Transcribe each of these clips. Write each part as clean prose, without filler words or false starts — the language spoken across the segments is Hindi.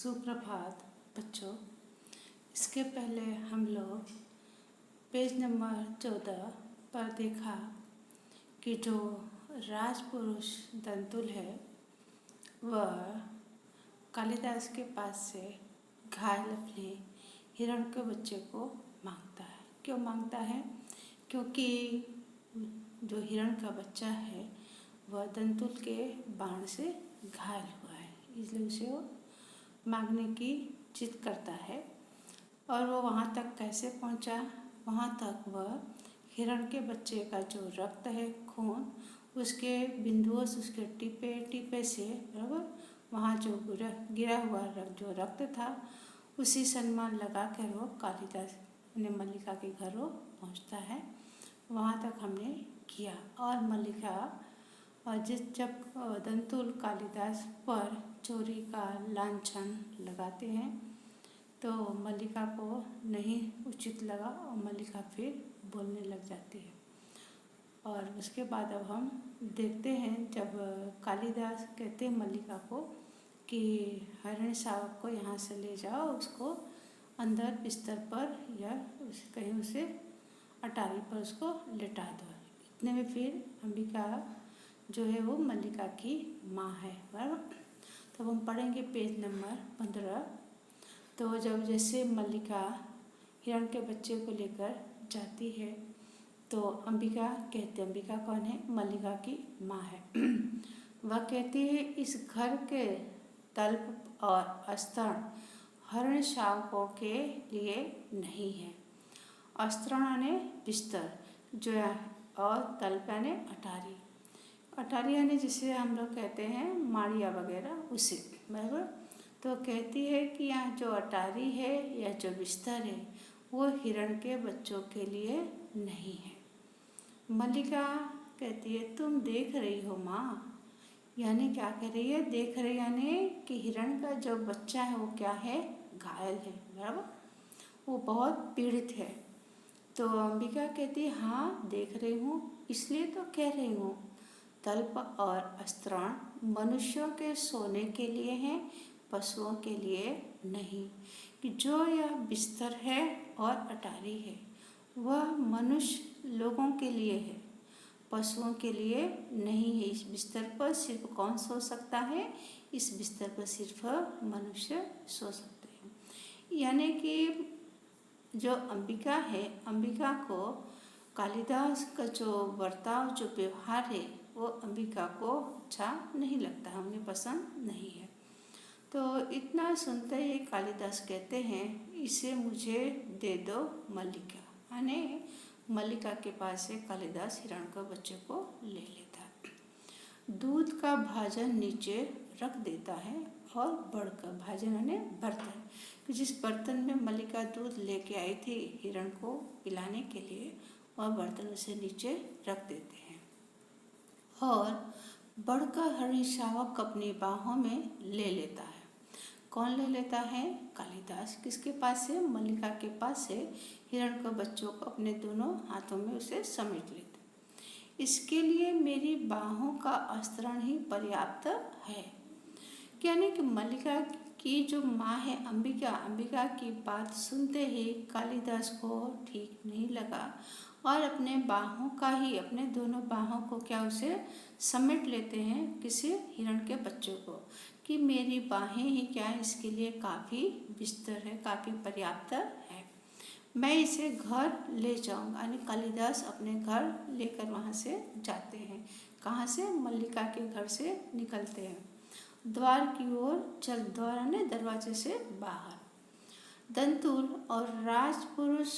सुप्रभात बच्चों। इसके पहले हम लोग पेज नंबर 14 पर देखा कि जो राजपुरुष दंतुल है वह कालिदास के पास से घायल अपने हिरण के बच्चे को मांगता है। क्यों मांगता है? क्योंकि जो हिरण का बच्चा है वह दंतुल के बाण से घायल हुआ है, इसलिए उसे वो मांगने की जिद करता है। और वो वहाँ तक कैसे पहुँचा? वहाँ तक वह हिरण के बच्चे का जो रक्त है, खून, उसके बिंदुओं से, उसके टीपे टीपे से बराबर वहाँ जो गिरा हुआ जो रक्त था उसी सन्मान लगा कर वो कालिदास ने मल्लिका के घर वो पहुँचता है। वहाँ तक हमने किया। और मल्लिका और जब दंतुल कालिदास पर चोरी का लांछन लगाते हैं तो मल्लिका को नहीं उचित लगा और मल्लिका फिर बोलने लग जाती है। और उसके बाद अब हम देखते हैं जब कालिदास कहते हैं मल्लिका को कि हिरण शावक को यहाँ से ले जाओ, उसको अंदर बिस्तर पर या कहीं उसे अटारी पर उसको लेटा दो। इतने में फिर अंबिका जो है वो मल्लिका की माँ है, बराबर। तो हम पढ़ेंगे पेज नंबर 15। तो जब जैसे मल्लिका हिरण के बच्चे को लेकर जाती है तो अंबिका कहते, अंबिका कौन है? मल्लिका की माँ है। वह कहती है इस घर के तल्प और अस्तर हिरण शावकों के लिए नहीं है। अस्तर यानी बिस्तर जो है और तल्प यानी अटारी। अटारी यानी जिसे हम लोग कहते हैं माड़िया वगैरह, उसे, बराबर। तो कहती है कि यहाँ जो अटारी है या जो बिस्तर है वो हिरण के बच्चों के लिए नहीं है। मल्लिका कहती है तुम देख रही हो माँ, यानी क्या कह रही है? देख रही यानी कि हिरण का जो बच्चा है वो क्या है? घायल है, बराबर, वो बहुत पीड़ित है। तो अंबिका कहती है हाँ देख रही हूँ, इसलिए तो कह रही हूँ तल्प और अस्त्राण मनुष्यों के सोने के लिए हैं, पशुओं के लिए नहीं। कि जो यह बिस्तर है और अटारी है वह मनुष्य लोगों के लिए है, पशुओं के लिए नहीं है। इस बिस्तर पर सिर्फ कौन सो सकता है? इस बिस्तर पर सिर्फ मनुष्य सो सकते हैं। यानी कि जो अंबिका है, अंबिका को कालिदास का जो बर्ताव, जो व्यवहार है वो अंबिका को अच्छा नहीं लगता है, उन्हें पसंद नहीं है। तो इतना सुनते ही कालिदास कहते हैं इसे मुझे दे दो मल्लिका, यानी मल्लिका के पास से कालिदास हिरण के बच्चे को ले लेता है। दूध का भाजन नीचे रख देता है और बढ़कर, भाजन यानी बर्तन, कि जिस बर्तन में मल्लिका दूध लेके आई थी हिरण को पिलाने के लिए, वह बर्तन उसे नीचे रख देते हैं। और बढ़कर हिरण शावक अपनी बाहों में ले लेता है। कौन ले लेता है? कालिदास। किसके पास से? मल्लिका के पास से हिरण के बच्चों को अपने दोनों हाथों में उसे समेट लेते। इसके लिए मेरी बाहों का अस्त्रण ही पर्याप्त है। यानी कि मल्लिका की जो माँ है अंबिका, अंबिका की बात सुनते ही कालिदास को ठीक नहीं लगा और अपने बाहों का ही, अपने दोनों बाहों को क्या उसे समेट लेते हैं, किसी हिरण के बच्चों को, कि मेरी बाहें ही क्या इसके लिए काफ़ी बिस्तर है, काफ़ी पर्याप्त है, मैं इसे घर ले जाऊंगा। यानी कालिदास अपने घर लेकर वहाँ से जाते हैं। कहाँ से? मल्लिका के घर से निकलते हैं, द्वार की ओर चल, द्वार यानी दरवाजे से बाहर। दंतुल और राजपुरुष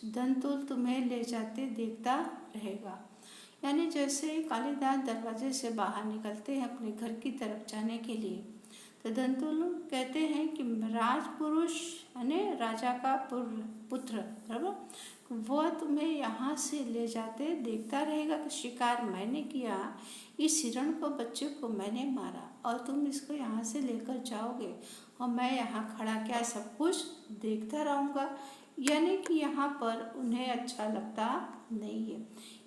दंतुल तुम्हें ले जाते देखता रहेगा। यानी जैसे ही कालिदास दरवाजे से बाहर निकलते हैं अपने घर की तरफ जाने के लिए, तो दंतुल कहते हैं कि राजपुरुष यानी राजा का पुत्र, बराबर, वह तुम्हें यहाँ से ले जाते देखता रहेगा कि शिकार मैंने किया, इस हिरण को बच्चे को मैंने मारा और तुम इसको यहाँ से लेकर जाओगे और मैं यहाँ खड़ा क्या सब कुछ देखता रहूँगा। यानी कि यहाँ पर उन्हें अच्छा लगता नहीं है।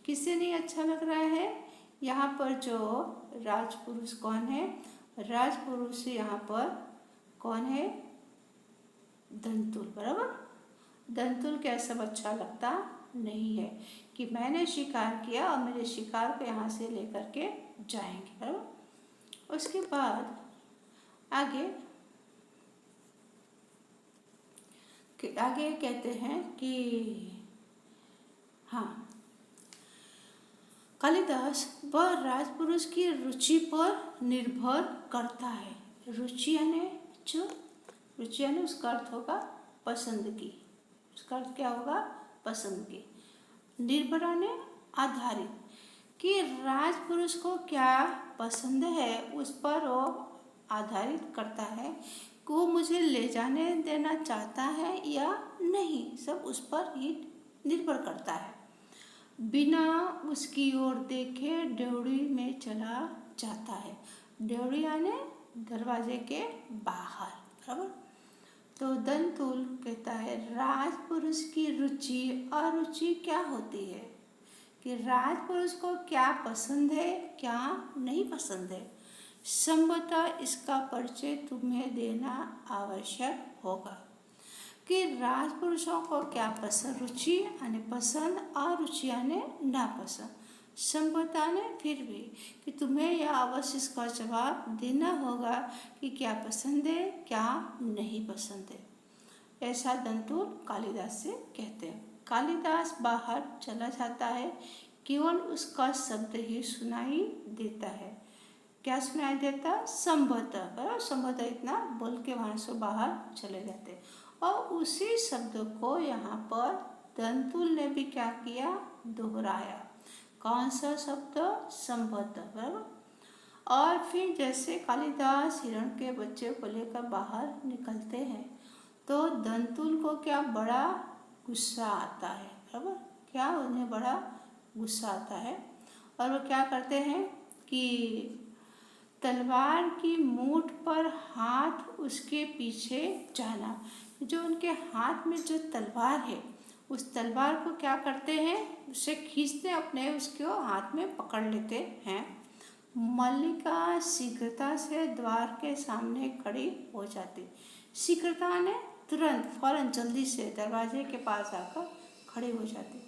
किसे नहीं अच्छा लग रहा है? यहाँ पर जो राजपुरुष कौन है? राजपुरुष यहाँ पर कौन है? दंतुल। बराबर। दंतुल क्या सब अच्छा लगता नहीं है कि मैंने शिकार किया और मेरे शिकार को यहाँ से लेकर के जाएंगे। बराबर। उसके बाद आगे कहते हैं कि हाँ, कालिदास वह राजपुरुष की रुचि पर निर्भर करता है। रुचि यानी उसका अर्थ होगा पसंद की। उसका अर्थ क्या होगा? पसंद की। निर्भर यानी आधारित, कि राजपुरुष को क्या पसंद है उस पर वो आधारित करता है कि वो मुझे ले जाने देना चाहता है या नहीं, सब उस पर ही निर्भर करता है। बिना उसकी ओर देखे ड्योढ़ी में चला जाता है। ड्योढ़ी यानी दरवाजे के बाहर। बराबर। तो दंतुल कहता है राजपुरुष की रुचि अरुचि क्या होती है, कि राजपुरुष को क्या पसंद है क्या नहीं पसंद है, संभवतः इसका परिचय तुम्हें देना आवश्यक होगा कि राजपुरुषों को क्या पसंद, रुचि यानी पसंद, अरुचि यानी नापसंद, संभवतः ने फिर भी, कि तुम्हें यह अवश्य इसका जवाब देना होगा कि क्या पसंद है क्या नहीं पसंद है। ऐसा दंतुल कालिदास से कहते हैं। कालिदास बाहर चला जाता है, केवल उसका शब्द ही सुनाई देता है। क्या सुनाई देता? संभवतः। संभवतः इतना बोल के वहाँ से बाहर चले जाते, और उसी शब्द को यहाँ पर दंतुल ने भी क्या किया? दोहराया। कौन सा शब्द? संभवतः। बराबर। और फिर जैसे कालिदास हिरण के बच्चे को लेकर बाहर निकलते हैं तो दंतुल को क्या बड़ा गुस्सा आता है। बराबर। क्या उन्हें बड़ा गुस्सा आता है, और वो क्या करते हैं कि तलवार की मूठ पर हाथ उसके पीछे जाना। जो उनके हाथ में जो तलवार है उस तलवार को क्या करते हैं? उसे खींचते अपने उसको हाथ में पकड़ लेते हैं। मल्लिका शीघ्रता से द्वार के सामने खड़ी हो जाती। शीघ्रता ने तुरंत फौरन जल्दी से दरवाजे के पास आकर खड़ी हो जाती।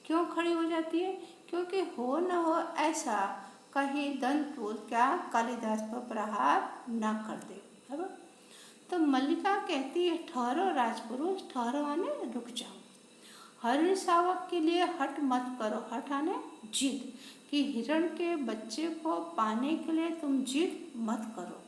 क्यों खड़ी हो जाती है? क्योंकि हो न हो ऐसा कहीं दंतुल क्या कालिदास पर प्रहार न कर दे। है। तो मल्लिका कहती है ठहरो राजपुरुष, ठहरो आने रुक जाओ। हरिण शावक के लिए हट मत करो। हट आने जिद, कि हिरण के बच्चे को पाने के लिए तुम जिद मत करो।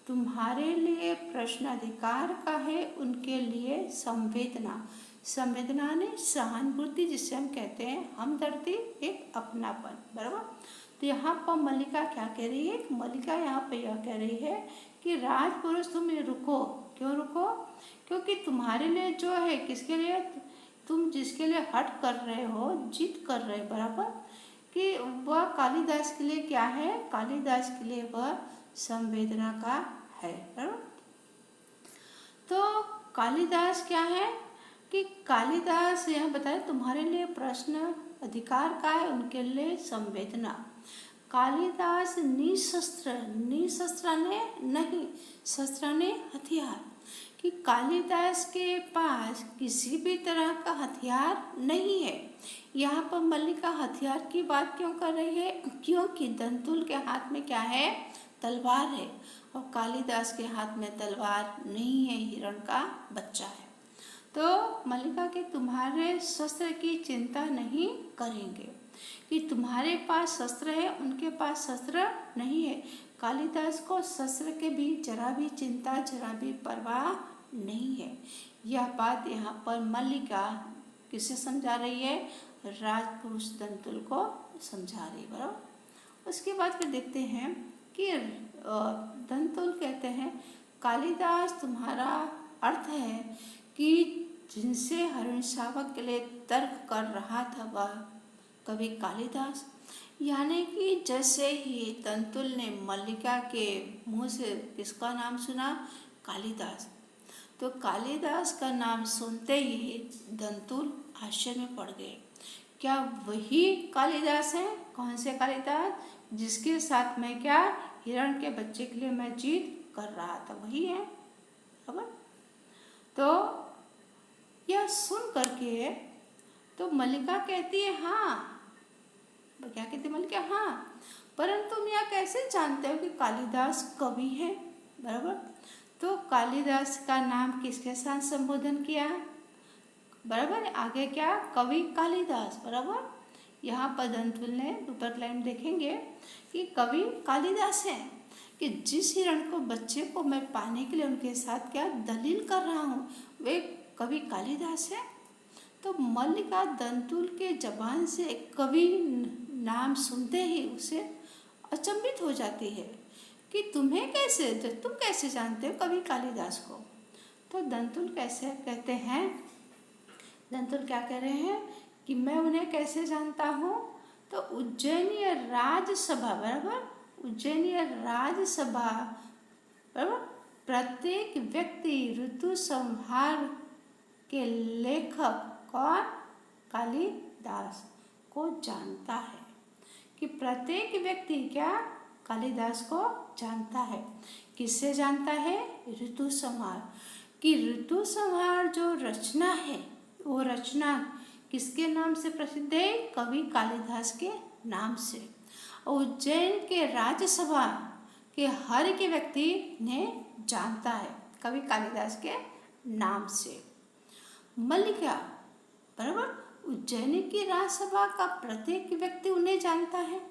तुम्हारे लिए प्रश्न अधिकार का है, उनके लिए संवेदना। संवेदना ने सहानुभूति, जिसे हम कहते हैं हमदर्दी, एक अपनापन। बराबर। तो यहाँ पर मल्लिका क्या कह रही है? मल्लिका यहाँ पर यह कह रही है कि राजपुरुष तुम ये रुको। क्यों रुको? क्योंकि तुम्हारे लिए जो है, किसके लिए? तुम जिसके लिए हट कर रहे हो, जिद कर रहे हो, बराबर, कि वह कालिदास के लिए क्या है? कालिदास के लिए वह संवेदना का है। बराबर। तो कालिदास क्या है कि कालिदास यह बताए तुम्हारे लिए प्रश्न अधिकार का है, उनके लिए संवेदना। कालिदास निशस्त्र ने नहीं, शस्त्र ने हथियार, कि कालिदास के पास किसी भी तरह का हथियार नहीं है। यहाँ पर मल्लिका हथियार की बात क्यों कर रही है? क्योंकि दंतुल के हाथ में क्या है? तलवार है, और कालिदास के हाथ में तलवार नहीं है, हिरण का बच्चा है। तो मल्लिका के तुम्हारे शस्त्र की चिंता नहीं करेंगे, कि तुम्हारे पास शस्त्र है, उनके पास शस्त्र नहीं है। कालिदास को शस्त्र के भी जरा भी चिंता, जरा भी परवाह नहीं है। यह बात यहाँ पर मल्लिका किसे समझा रही है? राजपुरुष दंतुल को समझा रही। बराबर। उसके बाद फिर देखते हैं कि दंतुल कहते हैं कालिदास तुम्हारा अर्थ है कि जिनसे हरिण शावक के लिए तर्क कर रहा था वह कवि कालिदास। यानी कि जैसे ही दंतुल ने मल्लिका के मुंह से किसका नाम सुना? कालिदास। तो कालिदास का नाम सुनते ही दंतुल आश्चर्य में पड़ गए। क्या वही कालिदास है? कौन से कालिदास? जिसके साथ मैं क्या हिरण के बच्चे के लिए मैं जिद कर रहा था, वही है। बराबर। तो यह सुन करके तो मल्लिका कहती है हाँ, क्या कहती है मल्लिका, हाँ, परंतु तुम यह कैसे जानते हो कि कालिदास कवि है, बराबर। तो कालिदास का नाम किसके साथ संबोधन किया, बराबर। आगे क्या, कवि कालिदास, बराबर। यहाँ पर दंतुल ने ऊपर लाइन देखेंगे कि कवि कालिदास है, कि जिस हिरण को बच्चे को मैं पाने के लिए उनके साथ क्या दलील कर रहा हूँ वे कवि कालिदास है। तो मल्लिका दंतुल के जबान से कवि नाम सुनते ही उसे अचंभित हो जाती है कि तुम कैसे जानते हो कवि कालिदास को। तो दंतुल कैसे कहते हैं, दंतुल क्या कह रहे हैं कि मैं उन्हें कैसे जानता हूँ। तो उज्जैनीय राजसभा, बराबर, उज्जैनीय राजसभा, बराबर, प्रत्येक व्यक्ति ऋतु संहार के लेखक कौन, कालिदास को जानता है, कि प्रत्येक व्यक्ति क्या कालिदास को जानता है। किससे जानता है, ऋतु संहार, कि ऋतु संहार जो रचना है वो रचना किसके नाम से प्रसिद्ध है, कवि कालिदास के नाम से। उज्जैन के राज्यसभा के हर एक व्यक्ति ने जानता है कवि कालिदास के नाम से। मल्लिका, बराबर, उज्जैनी की राज्यसभा का प्रत्येक व्यक्ति उन्हें जानता है।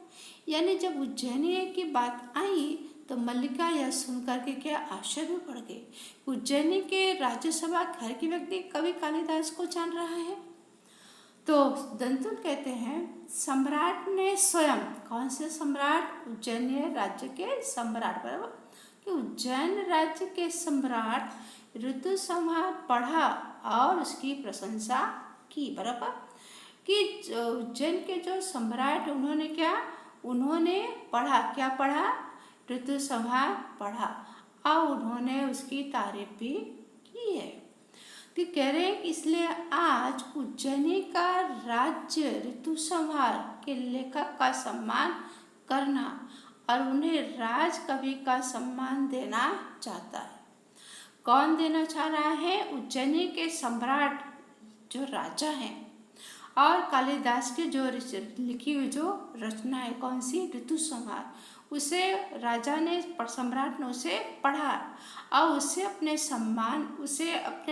यानी जब उज्जैनी की बात आई तो मल्लिका यह सुनकर के क्या आश्चर्य में पड़ गई, उज्जैनी के राज्यसभा हर के व्यक्ति कवि कालिदास को जान रहा है। तो दंतुल कहते हैं सम्राट ने स्वयं, कौन से सम्राट, उज्जैन राज्य के सम्राट, बराबर, कि उज्जैन राज्य के सम्राट ऋतु संहार पढ़ा और उसकी प्रशंसा की, बराबर, कि उज्जैन के जो सम्राट उन्होंने क्या, उन्होंने पढ़ा, क्या पढ़ा, ऋतु संहार पढ़ा और उन्होंने उसकी तारीफ भी की है। कि कह रहे हैं इसलिए आज उज्जैनी का राज्य ऋतु संहार के लेखक का सम्मान करना और उन्हें राज कवि का सम्मान देना चाहता है। कौन देना चाह रहा है, उज्जैनी के सम्राट जो राजा हैं, और कालिदास की जो लिखी हुई जो रचना है कौन सी, ऋतु संहार, उसे राजा ने, सम्राट ने उसे पढ़ा और उसे अपने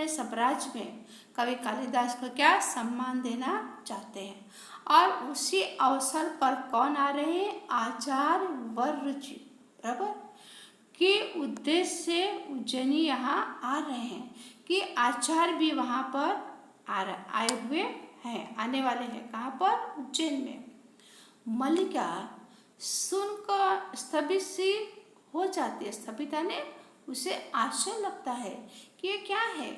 साम्राज्य में कवि कालिदास को क्या सम्मान देना चाहते हैं। और उसी अवसर पर कौन आ रहे हैं, आचार्य वररुचि, बराबर, के उद्देश्य से उज्जैनी यहाँ आ रहे हैं, कि आचार्य भी वहाँ पर आए हुए हैं, आने वाले हैं, कहाँ पर, उज्जैन में। मल्लिका सुनकर स्थगित सी हो जाती है, स्थगित ने उसे आश्चर्य लगता है कि ये क्या है,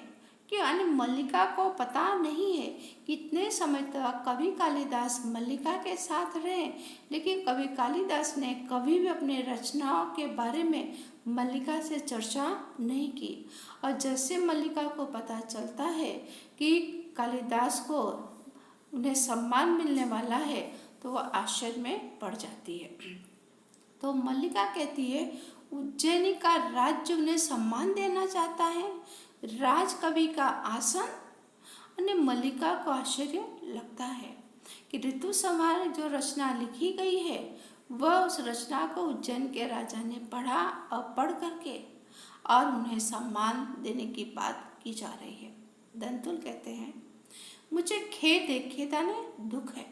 कि अन्य मल्लिका को पता नहीं है कितने समय तक कवि कालिदास मल्लिका के साथ रहे, लेकिन कवि कालिदास ने कभी भी अपने रचनाओं के बारे में मल्लिका से चर्चा नहीं की। और जैसे मल्लिका को पता चलता है कि कालिदास को उन्हें सम्मान मिलने वाला है तो वह आश्चर्य में पड़ जाती है। तो मल्लिका कहती है उज्जैनी का राज्य उन्हें सम्मान देना चाहता है, राज कवि का आसन। और मल्लिका को आश्चर्य लगता है कि ऋतु संहार जो रचना लिखी गई है वह उस रचना को उज्जैन के राजा ने पढ़ा और पढ़ करके और उन्हें सम्मान देने की बात की जा रही है। दंतुल कहते हैं मुझे खेदाने दुख है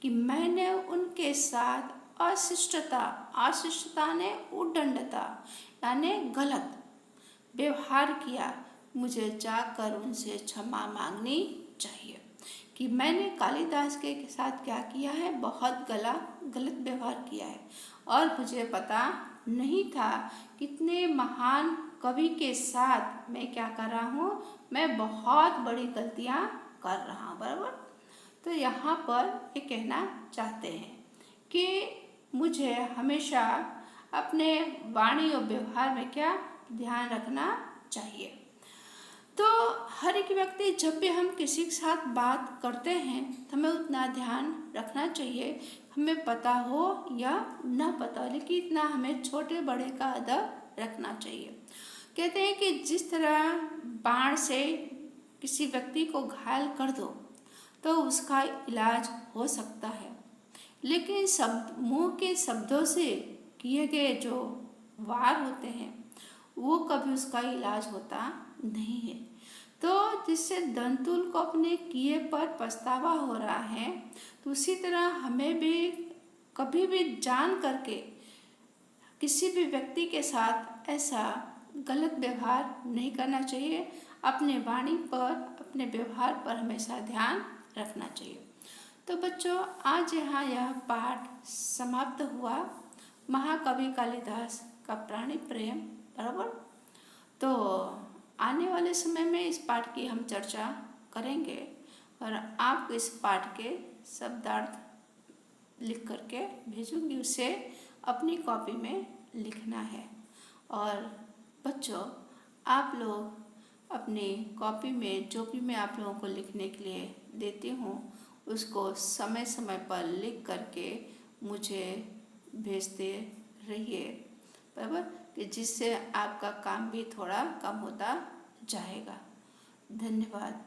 कि मैंने उनके साथ अशिष्टता ने उद्दंडता यानी गलत व्यवहार किया। मुझे जाकर उनसे क्षमा मांगनी चाहिए कि मैंने कालिदास के साथ क्या किया है, बहुत गलत व्यवहार किया है और मुझे पता नहीं था कितने महान कवि के साथ मैं क्या कर रहा हूँ, मैं बहुत बड़ी गलतियाँ कर रहा हूँ, बराबर। तो यहाँ पर ये कहना चाहते हैं कि मुझे हमेशा अपने वाणी और व्यवहार में क्या ध्यान रखना चाहिए। तो हर एक व्यक्ति जब भी हम किसी के साथ बात करते हैं तो हमें उतना ध्यान रखना चाहिए, हमें पता हो या ना पता हो, लेकिन इतना हमें छोटे बड़े का अदब रखना चाहिए। कहते हैं कि जिस तरह बाण से किसी व्यक्ति को घायल कर दो तो उसका इलाज हो सकता है, लेकिन सब मुंह के शब्दों से किए गए जो वार होते हैं वो कभी उसका इलाज होता नहीं है। तो जिससे दंतुल को अपने किए पर पछतावा हो रहा है, तो उसी तरह हमें भी कभी भी जान करके किसी भी व्यक्ति के साथ ऐसा गलत व्यवहार नहीं करना चाहिए। अपने वाणी पर, अपने व्यवहार पर हमेशा ध्यान रखना चाहिए। तो बच्चों, आज यहाँ यह पाठ समाप्त हुआ, महाकवि कालिदास का प्राणी प्रेम, बराबर। तो आने वाले समय में इस पाठ की हम चर्चा करेंगे और आपको इस पाठ के शब्दार्थ लिख करके भेजूंगी, उसे अपनी कॉपी में लिखना है। और बच्चों, आप लोग अपनी कॉपी में जो भी मैं आप लोगों को लिखने के लिए देती हूँ उसको समय समय पर लिख करके मुझे भेजते रहिए, बराबर, कि जिससे आपका काम भी थोड़ा कम होता जाएगा। धन्यवाद।